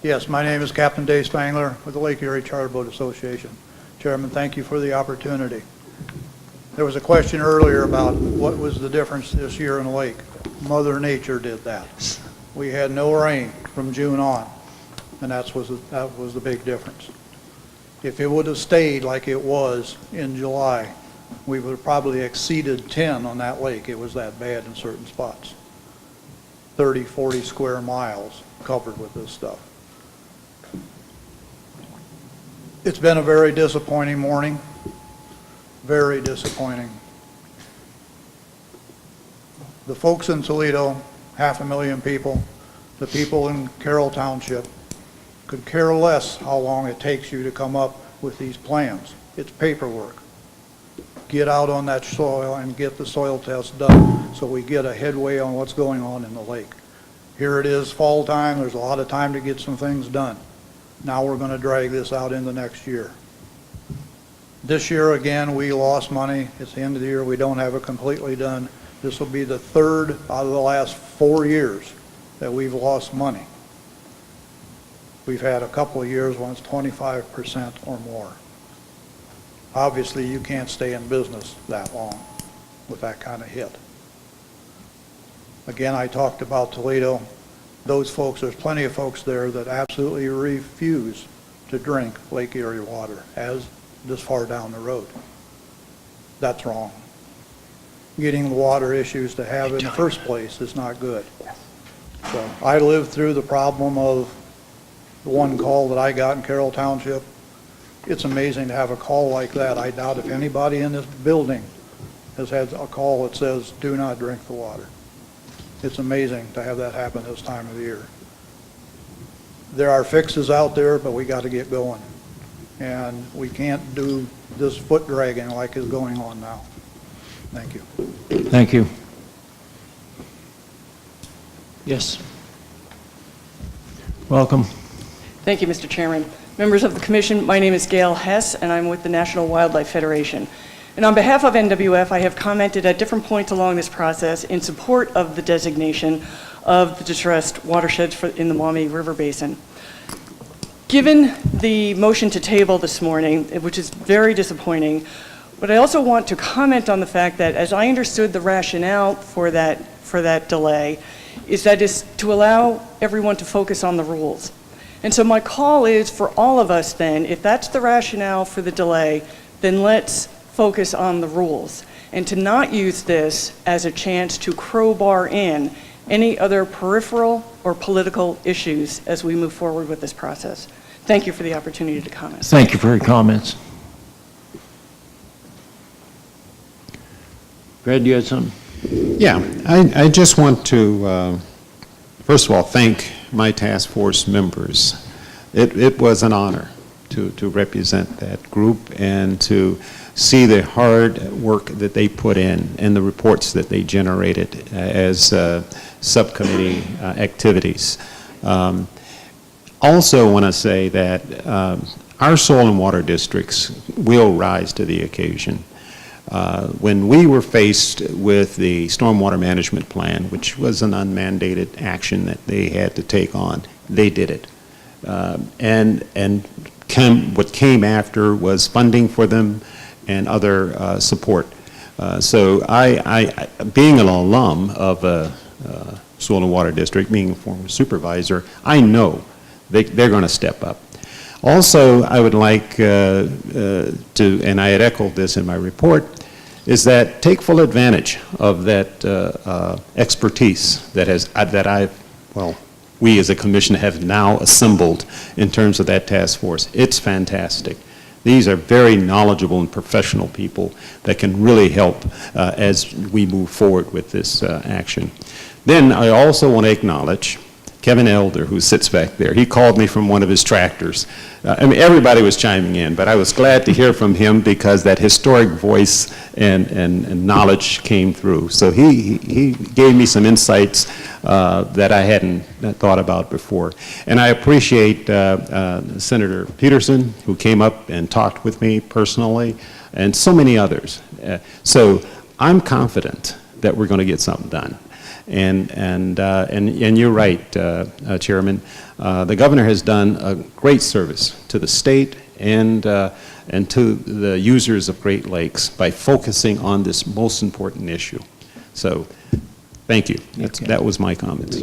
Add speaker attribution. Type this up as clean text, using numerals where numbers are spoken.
Speaker 1: Yes, my name is Captain Dave Spangler with the Lake Erie Charter Boat Association. Chairman, thank you for the opportunity. There was a question earlier about what was the difference this year in the lake. Mother Nature did that. We had no rain from June on, and that was the big difference. If it would have stayed like it was in July, we would have probably exceeded 10 on that lake. It was that bad in certain spots. 30, 40 square miles covered with this stuff. It's been a very disappointing morning, very disappointing. The folks in Toledo, 500,000 people, the people in Carroll Township, could care less how long it takes you to come up with these plans. It's paperwork. Get out on that soil and get the soil test done so we get a headway on what's going on in the lake. Here it is, fall time, there's a lot of time to get some things done. Now we're going to drag this out into next year. This year, again, we lost money. It's the end of the year. We don't have it completely done. This will be the third out of the last 4 years that we've lost money. We've had a couple of years when it's 25% or more. Obviously, you can't stay in business that long with that kind of hit. Again, I talked about Toledo. Those folks, there's plenty of folks there that absolutely refuse to drink Lake Erie water as this far down the road. That's wrong. Getting the water issues to have in the first place is not good. So I lived through the problem of the one call that I got in Carroll Township. It's amazing to have a call like that. I doubt if anybody in this building has had a call that says, do not drink the water. It's amazing to have that happen this time of the year. There are fixes out there, but we got to get going. And we can't do this foot dragging like is going on now. Thank you.
Speaker 2: Thank you. Yes. Welcome.
Speaker 3: Thank you, Mr. Chairman. Members of the Commission, my name is Gail Hess, and I'm with the National Wildlife Federation. And on behalf of NWF, I have commented at different points along this process in support of the designation of the distressed watersheds in the Maumee River Basin. Given the motion to table this morning, which is very disappointing, but I also want to comment on the fact that as I understood the rationale for that delay, is to allow everyone to focus on the rules. And so my call is for all of us then, if that's the rationale for the delay, then let's focus on the rules and to not use this as a chance to crowbar in any other peripheral or political issues as we move forward with this process. Thank you for the opportunity to comment.
Speaker 2: Thank you for your comments. Fred, you had something?
Speaker 4: Yeah, I just want to, first of all, thank my task force members. It was an honor to represent that group and to see the hard work that they put in and the reports that they generated as subcommittee activities. Also want to say that our soil and water districts will rise to the occasion. When we were faced with the stormwater management plan, which was an unmandated action that they had to take on, they did it. What came after was funding for them and other support. So I, being an alum of a soil and water district, being a former supervisor, I know they're going to step up. Also, I would like to, and I had echoed this in my report, is that take full advantage of that expertise that we as a commission have now assembled in terms of that task force. It's fantastic. These are very knowledgeable and professional people that can really help as we move forward with this action. Then I also want to acknowledge Kevin Elder, who sits back there. He called me from one of his tractors. I mean, everybody was chiming in, but I was glad to hear from him because that historic voice and knowledge came through. So he gave me some insights that I hadn't thought about before. And I appreciate Senator Peterson, who came up and talked with me personally, and so many others. So I'm confident that we're going to get something done. And you're right, Chairman. The governor has done a great service to the state and to the users of Great Lakes by focusing on this most important issue. So, thank you. That was my comments.